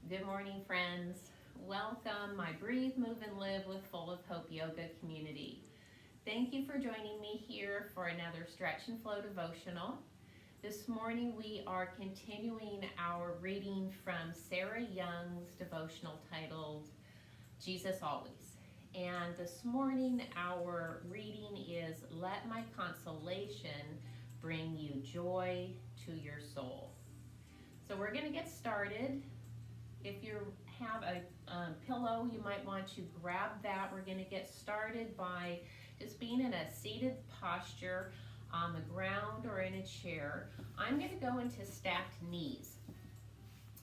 Good morning, friends. Welcome, my Breathe, Move, and Live with Full of Hope Yoga community. Thank you for joining me here for another Stretch and Flow devotional. This morning we are continuing our reading from Sarah Young's devotional titled Jesus Always. And this morning our reading is Let My Consolation Bring You Joy to Your Soul. So we're going to get started. If you have a pillow, you might want to grab that. We're going to get started by just being in a seated posture on the ground or in a chair. I'm going to go into stacked knees.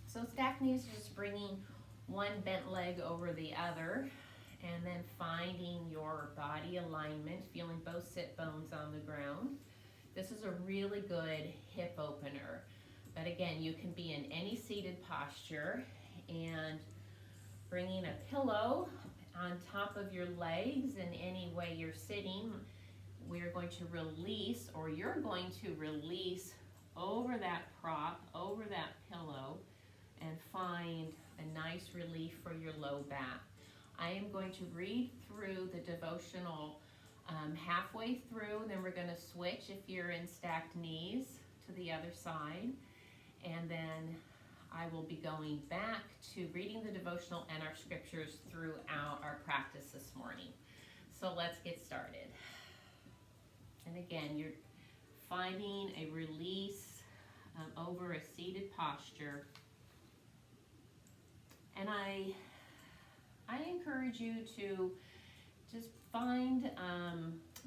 So stacked knees is just bringing one bent leg over the other and then finding your body alignment, feeling both sit bones on the ground. This is a really good hip opener. But again, you can be in any seated posture and bringing a pillow on top of your legs in any way you're sitting. We're going to release, or you're going to release over that prop, over that pillow, and find a nice relief for your low back. I am going to read through the devotional halfway through, and then we're going to switch if you're in stacked knees to the other side. And then I will be going back to reading the devotional and our scriptures throughout our practice this morning. So let's get started. And again, you're finding a release over a seated posture. And I encourage you to just find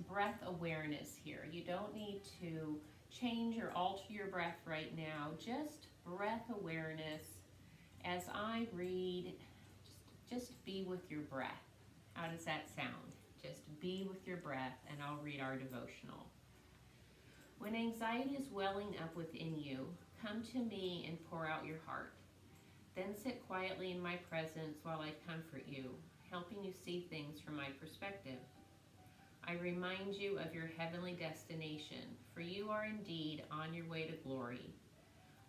breath awareness here. You don't need to change or alter your breath right now, just breath awareness. As I read, just be with your breath. How does that sound? Just be with your breath, and I'll read our devotional. When anxiety is welling up within you, come to me and pour out your heart. Then sit quietly in my presence while I comfort you, helping you see things from my perspective. I remind you of your heavenly destination, for you are indeed on your way to glory.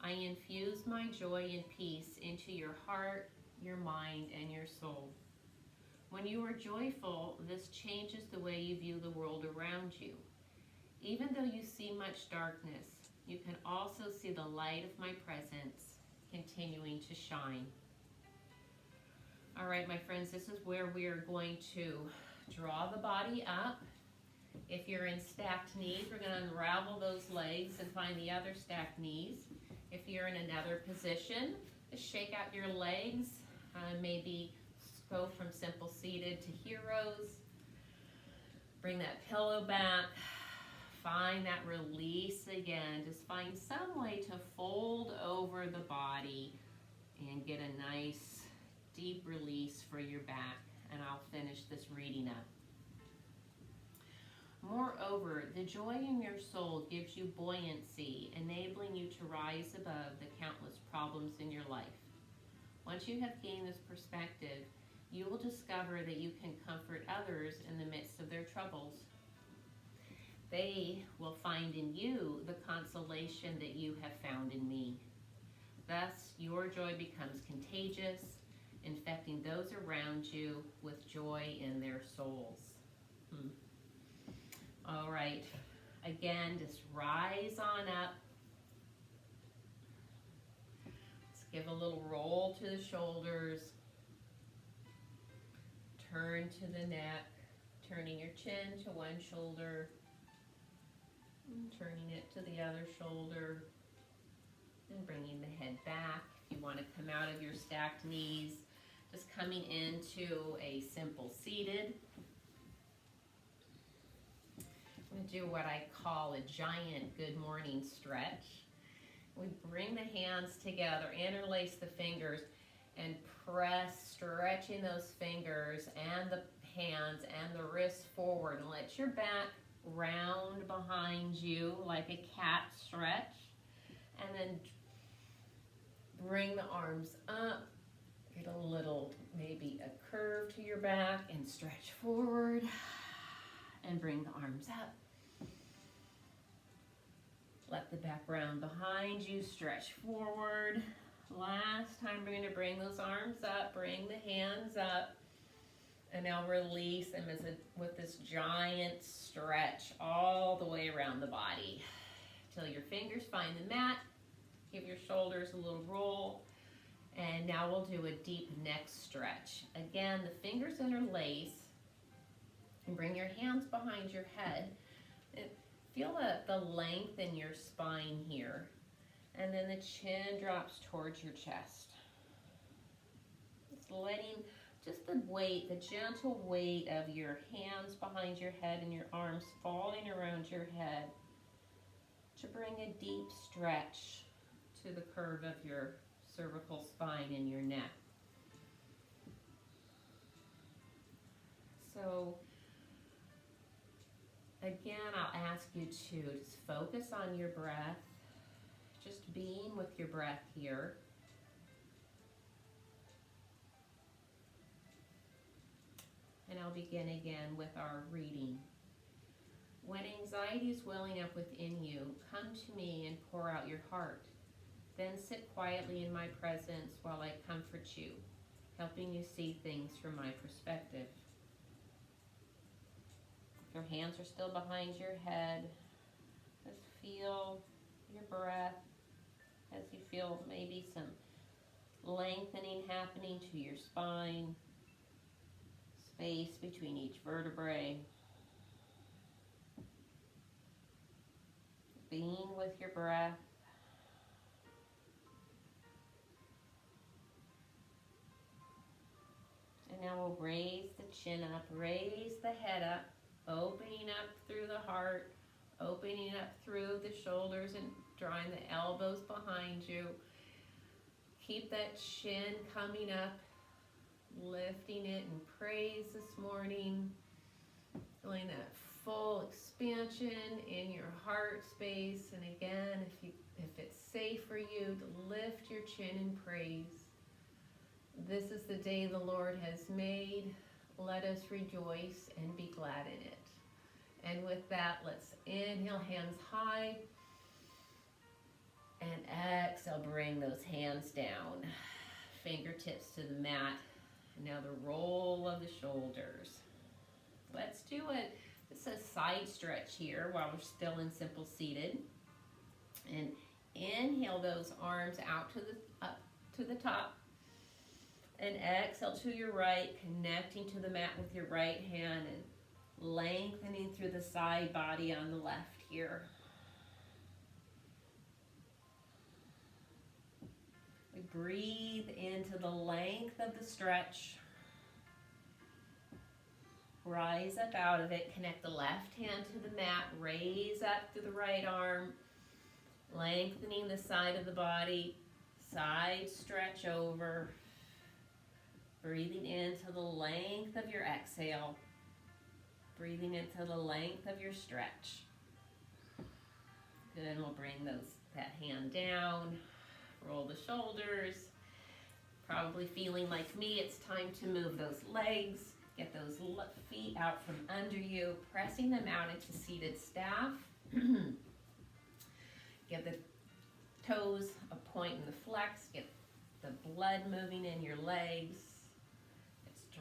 I infuse my joy and peace into your heart, your mind, and your soul. When you are joyful, this changes the way you view the world around you. Even though you see much darkness, you can also see the light of my presence continuing to shine. All right, my friends, this is where we are going to draw the body up. If you're in stacked knees, we're going to unravel those legs and find the other stacked knees. If you're in another position, just shake out your legs. Maybe go from simple seated to heroes. Bring that pillow back. Find that release again. Just find some way to fold over the body and get a nice deep release for your back. And I'll finish this reading up. Moreover, the joy in your soul gives you buoyancy, enabling you to rise above the countless problems in your life. Once you have gained this perspective, you will discover that you can comfort others in the midst of their troubles. They will find in you the consolation that you have found in me. Thus, your joy becomes contagious, infecting those around you with joy in their souls. All right, again, just rise on up. Let's give a little roll to the shoulders. Turn to the neck, turning your chin to one shoulder, and turning it to the other shoulder, and bringing the head back. If you want to come out of your stacked knees, just coming into a simple seated. I'm going to do what I call a giant good morning stretch. We bring the hands together, interlace the fingers, and press, stretching those fingers and the hands and the wrists forward. And let your back round behind you like a cat stretch. And then bring the arms up. Get a little, maybe a curve to your back and stretch forward. And bring the arms up. Let the back round behind you, stretch forward. Last time, we're going to bring those arms up, bring the hands up, and now release them with this giant stretch all the way around the body till your fingers find the mat. Give your shoulders a little roll, and now we'll do a deep neck stretch. Again, the fingers interlace, and bring your hands behind your head. And feel the length in your spine here, and then the chin drops towards your chest. Just letting just the weight, the gentle weight of your hands behind your head and your arms falling around your head to bring a deep stretch to the curve of your cervical spine and your neck. So again, I'll ask you to just focus on your breath, just being with your breath here. And I'll begin again with our reading. When anxiety is welling up within you, come to me and pour out your heart. Then sit quietly in my presence while I comfort you, helping you see things from my perspective. If your hands are still behind your head, just feel your breath as you feel maybe some lengthening happening to your spine, space between each vertebrae. Being with your breath. And now we'll raise the chin up, raise the head up, opening up through the heart, opening up through the shoulders and drawing the elbows behind you. Keep that chin coming up, lifting it in praise this morning. Feeling that full expansion in your heart space. And again, if it's safe for you to lift your chin in praise. This is the day the Lord has made. Let us rejoice and be glad in it. And with that, let's inhale, hands high. And exhale, bring those hands down. Fingertips to the mat. And now the roll of the shoulders. Let's do it's a side stretch here while we're still in simple seated. And inhale those arms out up to the top. And exhale to your right, connecting to the mat with your right hand and lengthening through the side body on the left here. We breathe into the length of the stretch. Rise up out of it, connect the left hand to the mat, raise up through the right arm, lengthening the side of the body, side stretch over. Breathing into the length of your exhale. Breathing into the length of your stretch. Good, we'll bring that hand down. Roll the shoulders. Probably feeling like me, it's time to move those legs. Get those feet out from under you. Pressing them out into seated staff. Get the toes a point in the flex. Get the blood moving in your legs.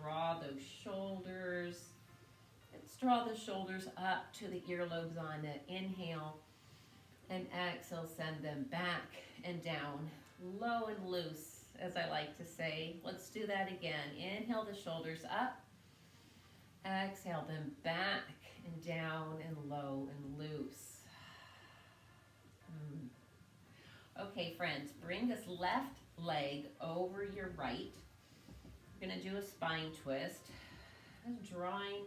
Draw those shoulders. Let's draw the shoulders up to the earlobes on it. Inhale and exhale, send them back and down, low and loose, as I like to say. Let's do that again. Inhale the shoulders up. Exhale them back and down and low and loose. Okay, friends, bring this left leg over your right. We're going to do a spine twist, drawing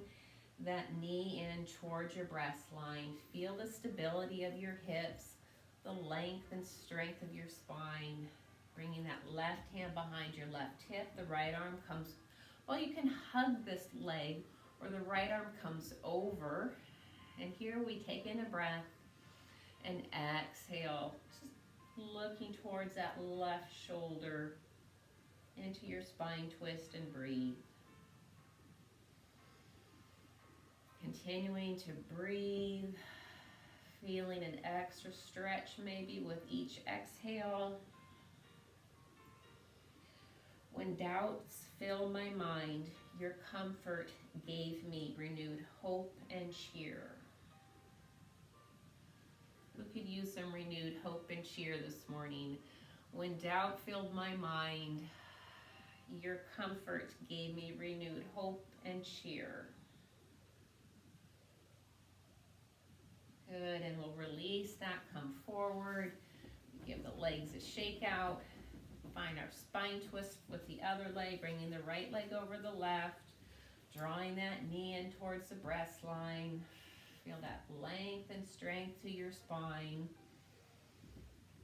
that knee in towards your breast line. Feel the stability of your hips, the length and strength of your spine. Bringing that left hand behind your left hip. The right arm comes, well, you can hug this leg, or the right arm comes over. And here we take in a breath and exhale, just looking towards that left shoulder. Into your spine twist and breathe. Continuing to breathe, feeling an extra stretch maybe with each exhale. When doubts filled my mind, your comfort gave me renewed hope and cheer. Who could use some renewed hope and cheer this morning? When doubt filled my mind, your comfort gave me renewed hope and cheer. Good, and we'll release that, come forward, give the legs a shake out, find our spine twist with the other leg, bringing the right leg over the left, drawing that knee in towards the breast line. Feel that length and strength to your spine.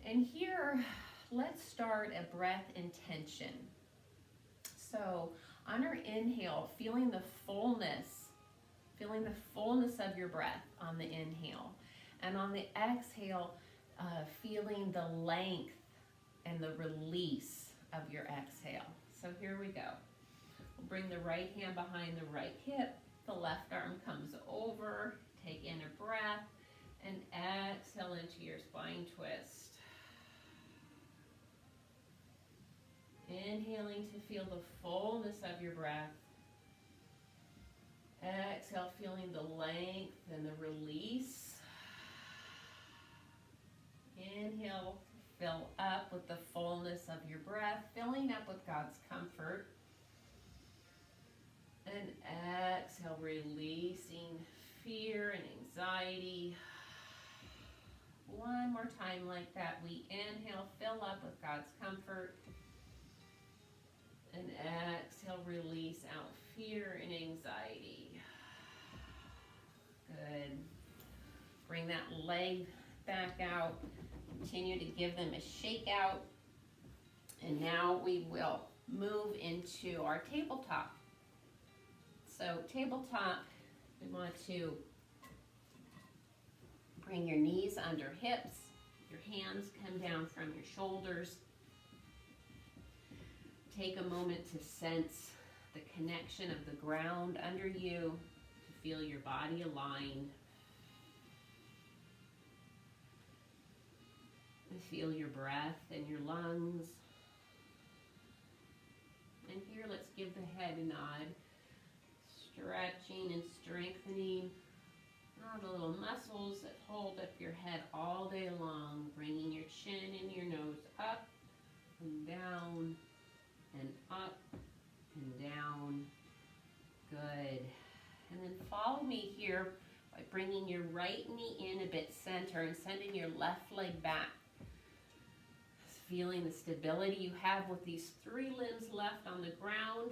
And here, let's start a breath intention. So on our inhale, feeling the fullness of your breath on the inhale. And on the exhale, feeling the length and the release of your exhale. So here we go. We'll bring the right hand behind the right hip. The left arm comes over. Take in a breath and exhale into your spine twist. Inhaling to feel the fullness of your breath. Exhale, feeling the length and the release. Inhale, fill up with the fullness of your breath, filling up with God's comfort. And exhale, releasing fear and anxiety. One more time like that. We inhale, fill up with God's comfort. And exhale, release out fear and anxiety. Good. Bring that leg back out. Continue to give them a shake out. And now we will move into our tabletop. So tabletop, we want to bring your knees under hips. Your hands come down from your shoulders. Take a moment to sense the connection of the ground under you, to feel your body aligned. And feel your breath in your lungs. And here, let's give the head a nod. Stretching and strengthening all the little muscles that hold up your head all day long, bringing your chin and your nose up and down and up and down. Good. And then follow me here by bringing your right knee in a bit center and sending your left leg back. Feeling the stability you have with these three limbs left on the ground.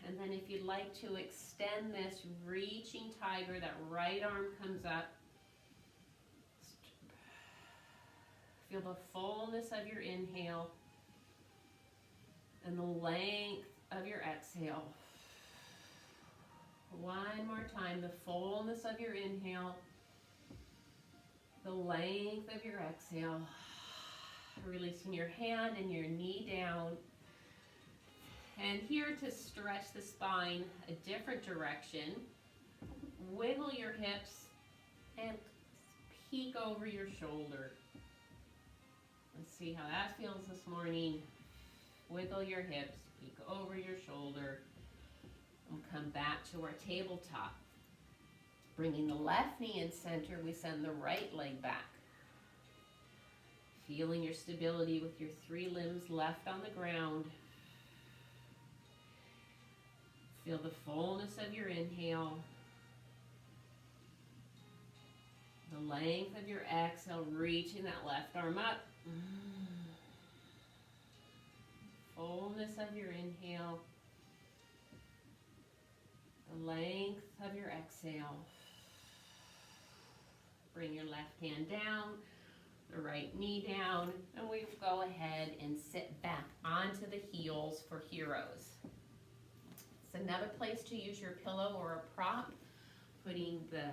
And then if you'd like to extend this, reaching tiger, that right arm comes up. Feel the fullness of your inhale and the length of your exhale. One more time, the fullness of your inhale, the length of your exhale. Releasing your hand and your knee down. And here to stretch the spine a different direction, wiggle your hips and peek over your shoulder. Let's see how that feels this morning. Wiggle your hips, peek over your shoulder, and come back to our tabletop. Bringing the left knee in center, we send the right leg back. Feeling your stability with your three limbs left on the ground. Feel the fullness of your inhale. The length of your exhale, reaching that left arm up. Fullness of your inhale. The length of your exhale. Bring your left hand down, the right knee down, and we go ahead and sit back onto the heels for heroes. It's another place to use your pillow or a prop, putting the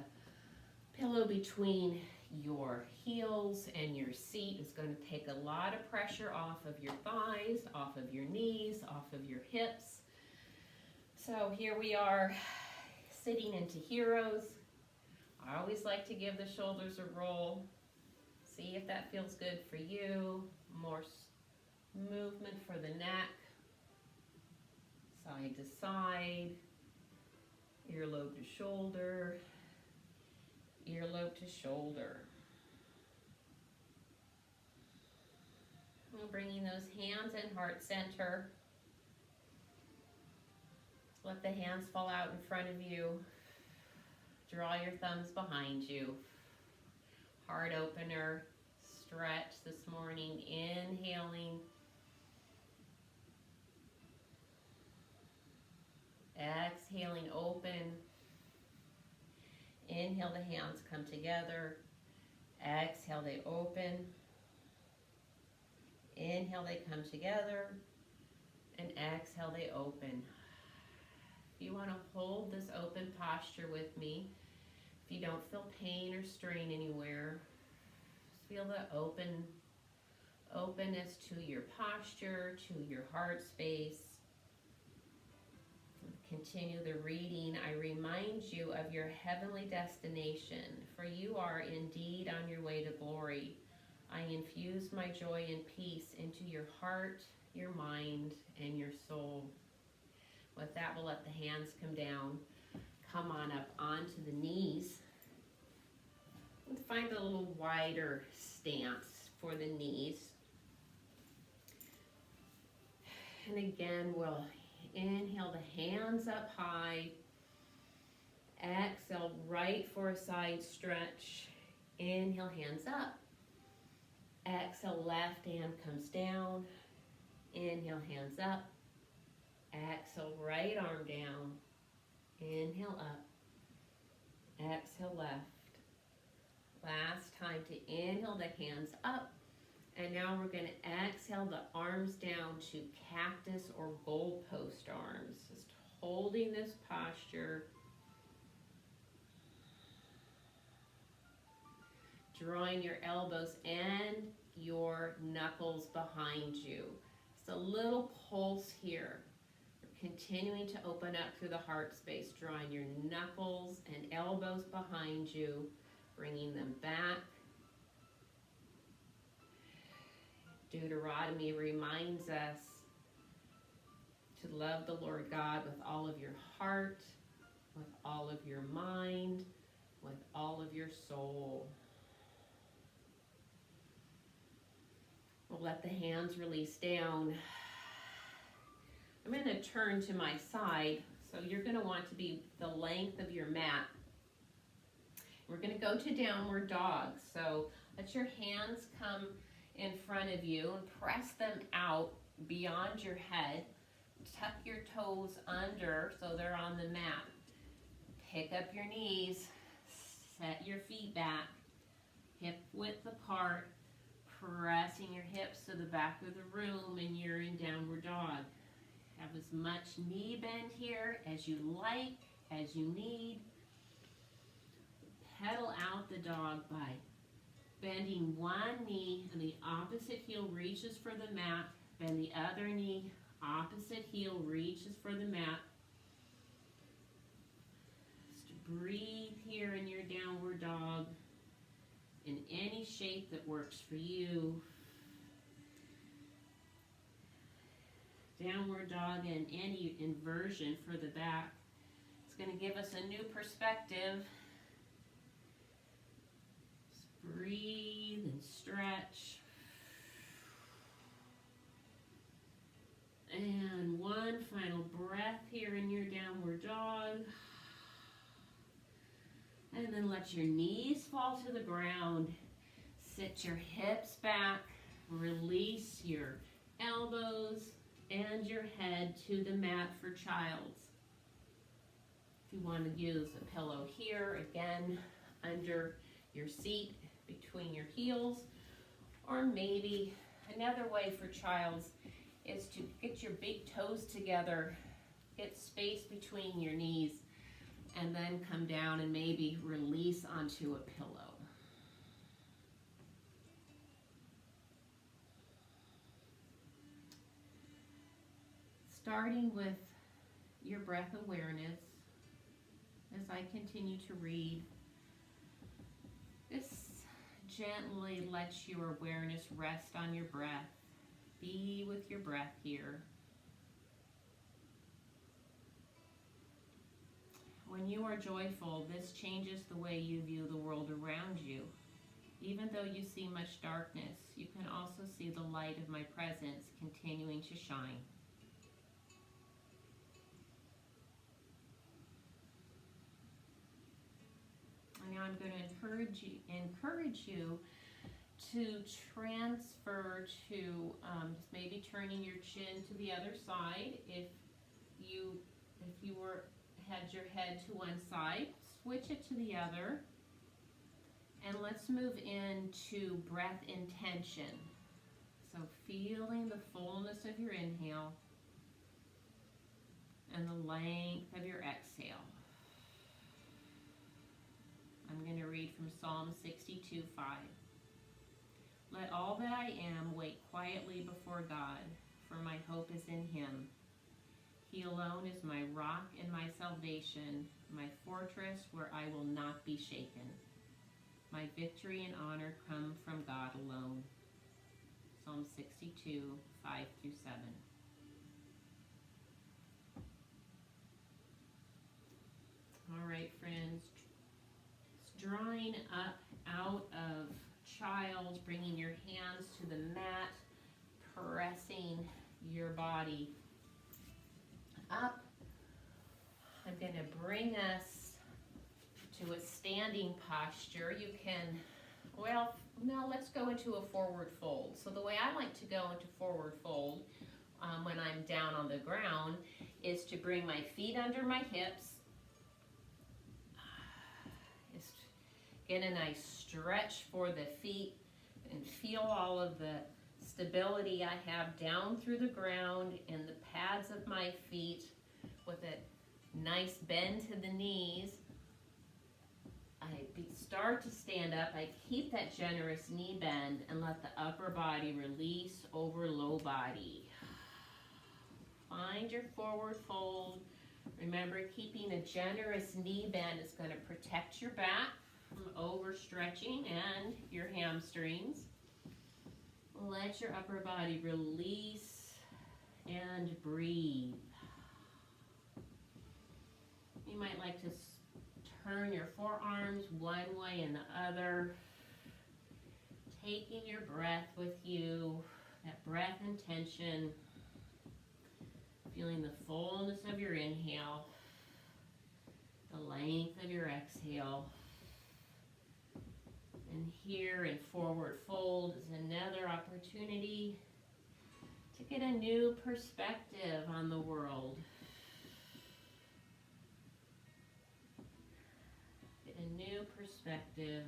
pillow between your heels and your seat is going to take a lot of pressure off of your thighs, off of your knees, off of your hips. So here we are sitting into heroes. I always like to give the shoulders a roll. See if that feels good for you. More movement for the neck. side to side, earlobe to shoulder, earlobe to shoulder. And bringing those hands in heart center. Let the hands fall out in front of you. Draw your thumbs behind you. Heart opener, stretch this morning, inhaling. Exhaling, open. Inhale, the hands come together. Exhale, they open. Inhale, they come together. And exhale, they open. If you want to hold this open posture with me, if you don't feel pain or strain anywhere, just feel the openness to your posture, to your heart space. Continue the reading. I remind you of your heavenly destination, for you are indeed on your way to glory. I infuse my joy and peace into your heart, your mind, and your soul. With that, we'll let the hands come down. Come on up onto the knees. And find a little wider stance for the knees. And again, we'll inhale the hands up high. Exhale, right for a side stretch. Inhale, hands up. Exhale, left hand comes down. Inhale, hands up. Exhale, right arm down. Inhale, up. Exhale, left. Last time to inhale the hands up. And now we're going to exhale the arms down to cactus or goalpost arms. Just holding this posture. Drawing your elbows and your knuckles behind you. Just a little pulse here. We're continuing to open up through the heart space. Drawing your knuckles and elbows behind you. Bringing them back. Deuteronomy reminds us to love the Lord God with all of your heart, with all of your mind, with all of your soul. We'll let the hands release down. I'm going to turn to my side, so you're going to want to be the length of your mat. We're going to go to downward dog, so let your hands come in front of you and press them out beyond your head. Tuck your toes under so they're on the mat. Pick up your knees, set your feet back, hip width apart, pressing your hips to the back of the room, and you're in downward dog. Have as much knee bend here as you like, as you need. Pedal out the dog by bending one knee and the opposite heel reaches for the mat. Bend the other knee, opposite heel reaches for the mat. Just breathe here in your downward dog in any shape that works for you. Downward dog and any inversion for the back. It's going to give us a new perspective. Breathe and stretch. And one final breath here in your downward dog. And then let your knees fall to the ground. Sit your hips back. Release your elbows and your head to the mat for child's. If you want to use a pillow here, again, under your seat, between your heels, or maybe another way for child's is to get your big toes together, get space between your knees, and then come down and maybe release onto a pillow. Starting with your breath awareness, as I continue to read, just gently let your awareness rest on your breath. Be with your breath here. When you are joyful, this changes the way you view the world around you. Even though you see much darkness, you can also see the light of my presence continuing to shine. And now I'm going to encourage you to transfer to just maybe turning your chin to the other side. If you had your head to one side, switch it to the other. And let's move into breath intention. So feeling the fullness of your inhale and the length of your exhale. I'm going to read from Psalm 62:5. Let all that I am wait quietly before God, for my hope is in Him. He alone is my rock and my salvation, my fortress where I will not be shaken. My victory and honor come from God alone. Psalm 62:5-7. All right, friends. It's drawing up out of child, bringing your hands to the mat, pressing your body up. I'm going to bring us to a standing posture. You can, well, no, let's go into a forward fold. So the way I like to go into forward fold when I'm down on the ground is to bring my feet under my hips. Just get a nice stretch for the feet and feel all of the stability I have down through the ground and the pads of my feet with a nice bend to the knees. I start to stand up. I keep that generous knee bend and let the upper body release over low body. Find your forward fold. Remember, keeping a generous knee bend is going to protect your back from overstretching and your hamstrings. Let your upper body release and breathe. You might like to turn your forearms one way and the other, taking your breath with you, that breath intention, feeling the fullness of your inhale, the length of your exhale. And here in forward fold is another opportunity to get a new perspective on the world. Get a new perspective.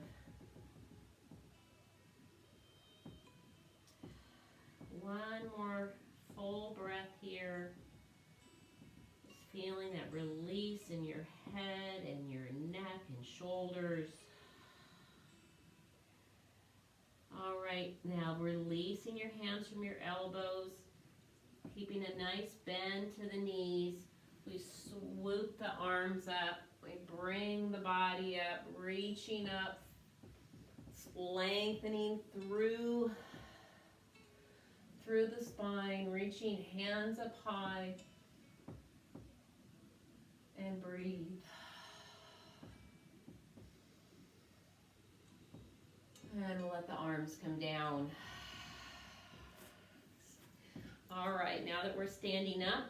One more full breath here. Just feeling that release in your head and your neck and shoulders. All right, now releasing your hands from your elbows, keeping a nice bend to the knees. We swoop the arms up. We bring the body up, reaching up, lengthening through the spine, reaching hands up high, and breathe. And we'll let the arms come down. All right, now that we're standing up,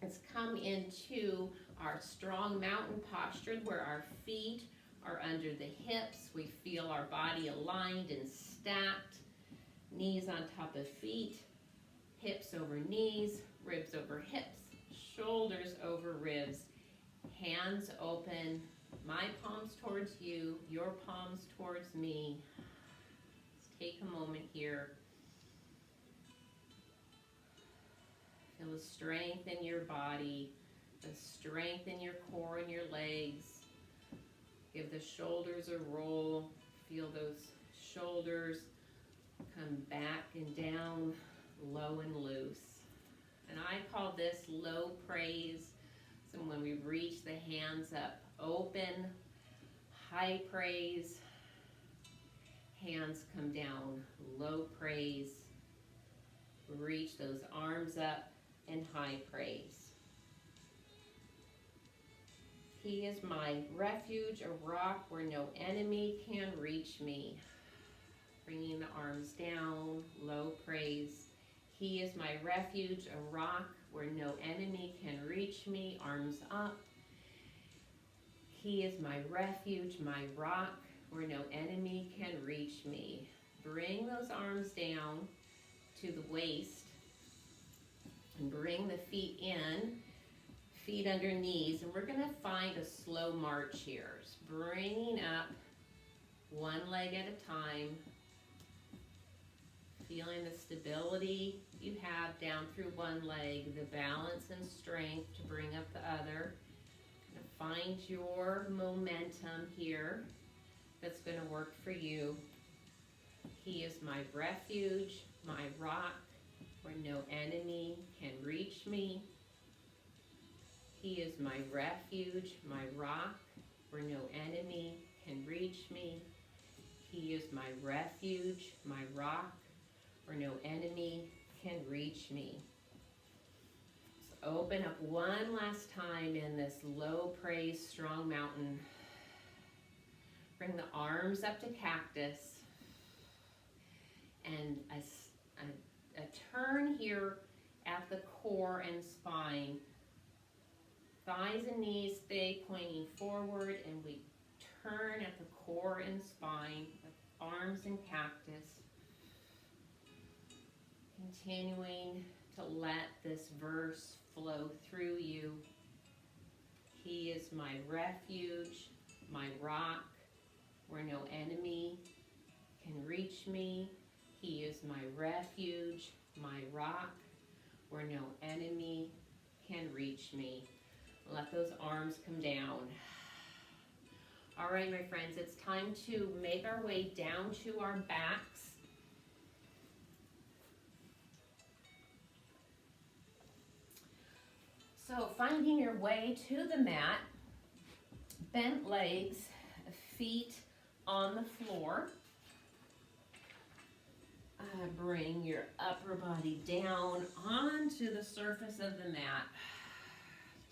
let's come into our strong mountain posture where our feet are under the hips. We feel our body aligned and stacked. Knees on top of feet, hips over knees, ribs over hips, shoulders over ribs, hands open. My palms towards you, your palms towards me. Let's take a moment here. Feel the strength in your body, the strength in your core and your legs. Give the shoulders a roll. Feel those shoulders come back and down, low and loose. And I call this low praise. So when we reach the hands up, open, high praise, hands come down, low praise, reach those arms up, and high praise. He is my refuge, a rock where no enemy can reach me. Bringing the arms down, low praise. He is my refuge, a rock where no enemy can reach me. Arms up. He is my refuge, my rock where no enemy can reach me. Bring those arms down to the waist and bring the feet in, feet under knees, and we're going to find a slow march here. Just bringing up one leg at a time, feeling the stability you have down through one leg, the balance and strength to bring up the other. Find your momentum here that's going to work for you. He is my refuge, my rock, where no enemy can reach me. He is my refuge, my rock, where no enemy can reach me. He is my refuge, my rock, where no enemy can reach me. Open up one last time in this low praise, strong mountain. Bring the arms up to cactus. And a turn here at the core and spine. Thighs and knees stay pointing forward, and we turn at the core and spine, with arms and cactus. Continuing to let this verse flow through you. He is my refuge, my rock, where no enemy can reach me. He is my refuge, my rock, where no enemy can reach me. Let those arms come down. All right, my friends, it's time to make our way down to our backs. So finding your way to the mat, bent legs, feet on the floor. Bring your upper body down onto the surface of the mat.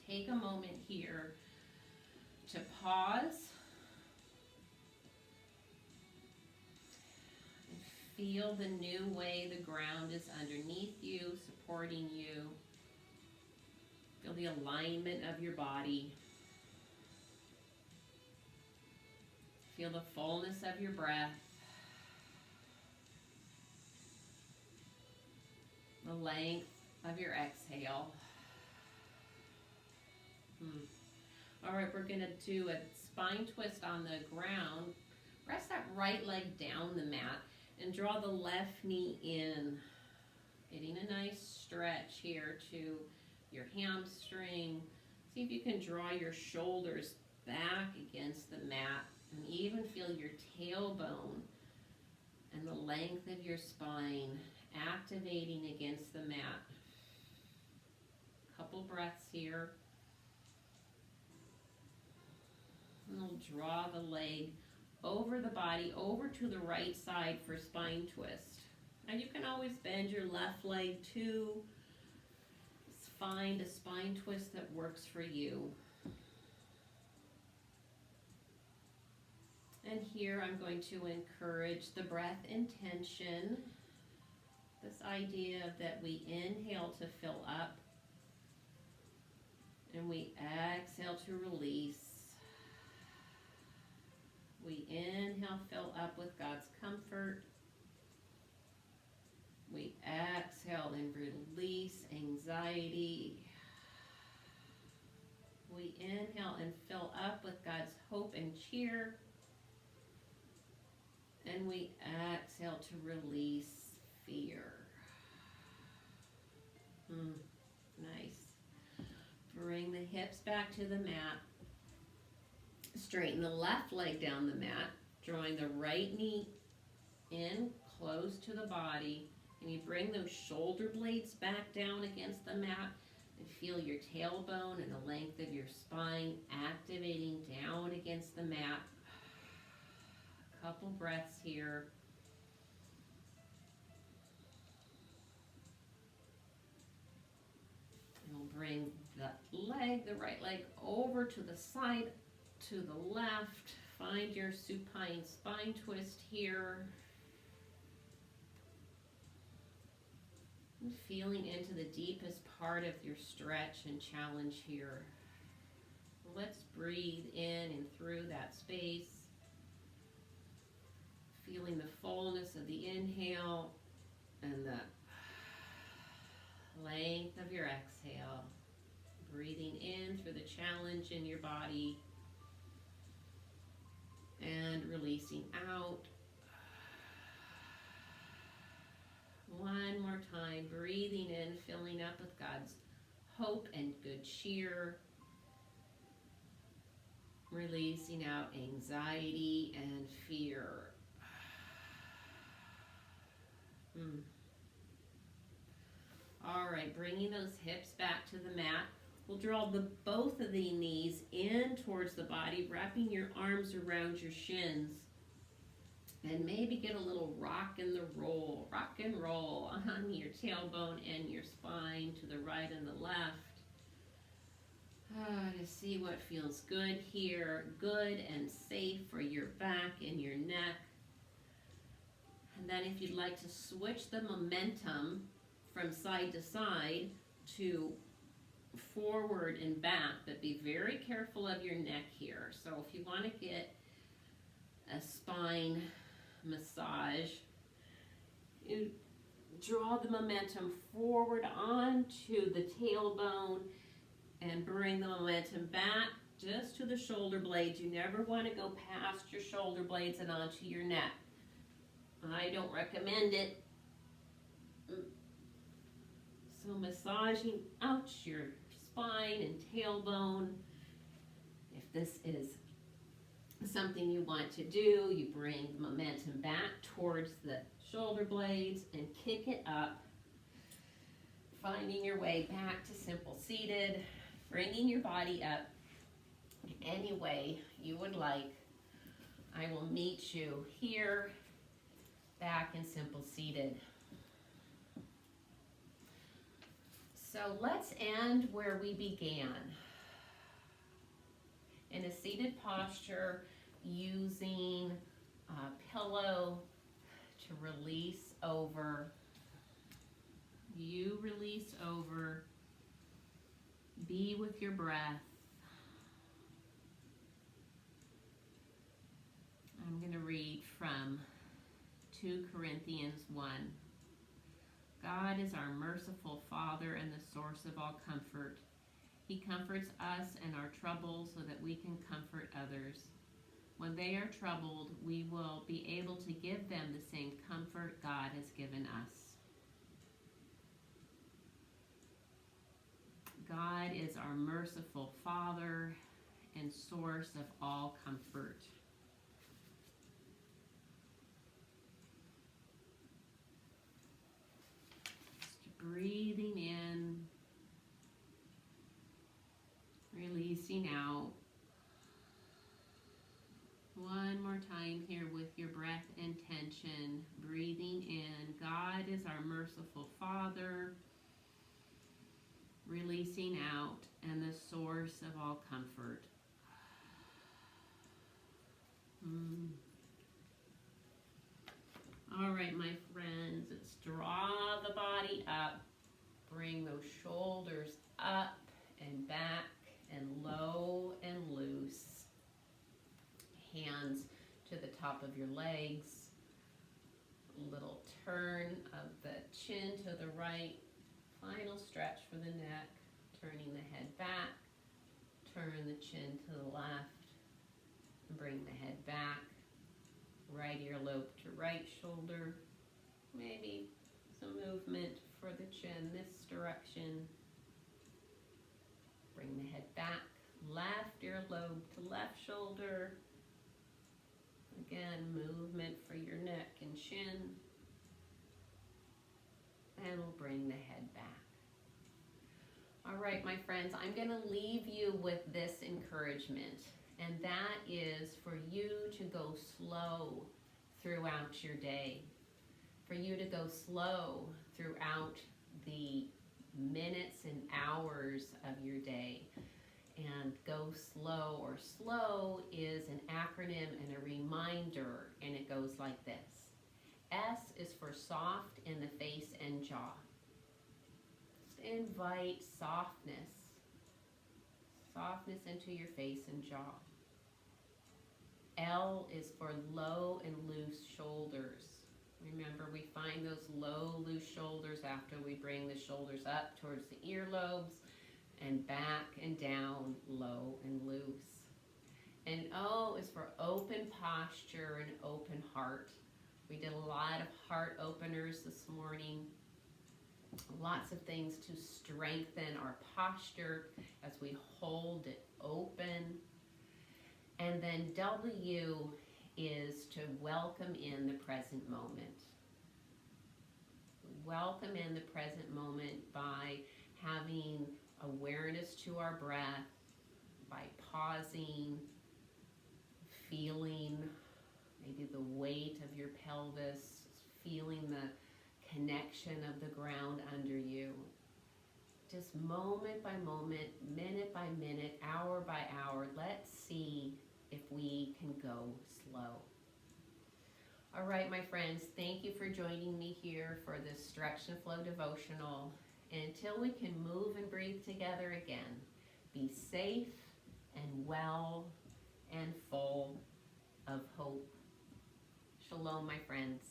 Take a moment here to pause and feel the new way the ground is underneath you, supporting you. Feel the alignment of your body. Feel the fullness of your breath. The length of your exhale. All right, we're going to do a spine twist on the ground. Press that right leg down the mat and draw the left knee in. Getting a nice stretch here to your hamstring. See if you can draw your shoulders back against the mat and even feel your tailbone and the length of your spine activating against the mat. Couple breaths here. And we'll draw the leg over the body, over to the right side for spine twist. Now you can always bend your left leg too. Just find a spine twist that works for you. And here I'm going to encourage the breath intention. This idea that we inhale to fill up and we exhale to release. We inhale, fill up with God's comfort. We exhale and release anxiety. We inhale and fill up with God's hope and cheer. And we exhale to release fear. Nice. Bring the hips back to the mat. Straighten the left leg down the mat, drawing the right knee in close to the body. And you bring those shoulder blades back down against the mat and feel your tailbone and the length of your spine activating down against the mat. A couple breaths here. And we'll bring the drag the right leg over to the side, to the left. Find your supine spine twist here. And feeling into the deepest part of your stretch and challenge here. Let's breathe in and through that space. Feeling the fullness of the inhale and the length of your exhale. Breathing in through the challenge in your body and releasing out. One more time, breathing in, filling up with God's hope and good cheer. Releasing out anxiety and fear. All right, bringing those hips back to the mat. We'll draw both of the knees in towards the body, wrapping your arms around your shins. And maybe get a little rock and roll on your tailbone and your spine to the right and the left. To see what feels good here, good and safe for your back and your neck. And then if you'd like to switch the momentum from side to side to forward and back, but be very careful of your neck here. So if you want to get a spine massage, you draw the momentum forward onto the tailbone and bring the momentum back just to the shoulder blades. You never want to go past your shoulder blades and onto your neck. I don't recommend it. So massaging out your spine and tailbone. If this is something you want to do, you bring the momentum back towards the shoulder blades and kick it up. Finding your way back to simple seated. Bringing your body up any way you would like. I will meet you here, back in simple seated. So let's end where we began. In a seated posture, using a pillow to release over. You release over. Be with your breath. I'm going to read from 2 Corinthians 1. God is our merciful Father and the source of all comfort. He comforts us in our troubles so that we can comfort others. When they are troubled, we will be able to give them the same comfort God has given us. God is our merciful Father and source of all comfort. Just breathing in, releasing out. One more time here with your breath intention. Breathing in. God is our merciful Father. Releasing out, and the source of all comfort. All right, my friends, let's draw the body up. Bring those shoulders up and back and low and loose. Hands to the top of your legs. Little turn of the chin to the right. Final stretch for the neck, turning the head back, turn the chin to the left, and bring the head back, right earlobe to right shoulder, maybe some movement for the chin this direction, bring the head back, left earlobe to left shoulder, again movement for your neck and chin, and we'll bring the head back. All right, my friends, I'm going to leave you with this encouragement, and that is for you to go slow throughout your day, for you to go slow throughout the minutes and hours of your day. And go slow, or slow, is an acronym and a reminder, and it goes like this. S is for soft in the face and jaw. Just invite softness into your face and jaw. L is for low and loose shoulders. Remember, we find those low, loose shoulders after we bring the shoulders up towards the earlobes and back and down, low and loose. And O is for open posture and open heart. We did a lot of heart openers this morning. Lots of things to strengthen our posture as we hold it open. And then W is to welcome in the present moment. Welcome in the present moment by having awareness to our breath, by pausing, feeling maybe the weight of your pelvis, feeling the connection of the ground under you. Just moment by moment, minute by minute, hour by hour, let's see if we can go slow. All right, my friends, thank you for joining me here for this Stretch and Flow devotional. And until we can move and breathe together again, be safe and well and full of hope. Shalom, my friends.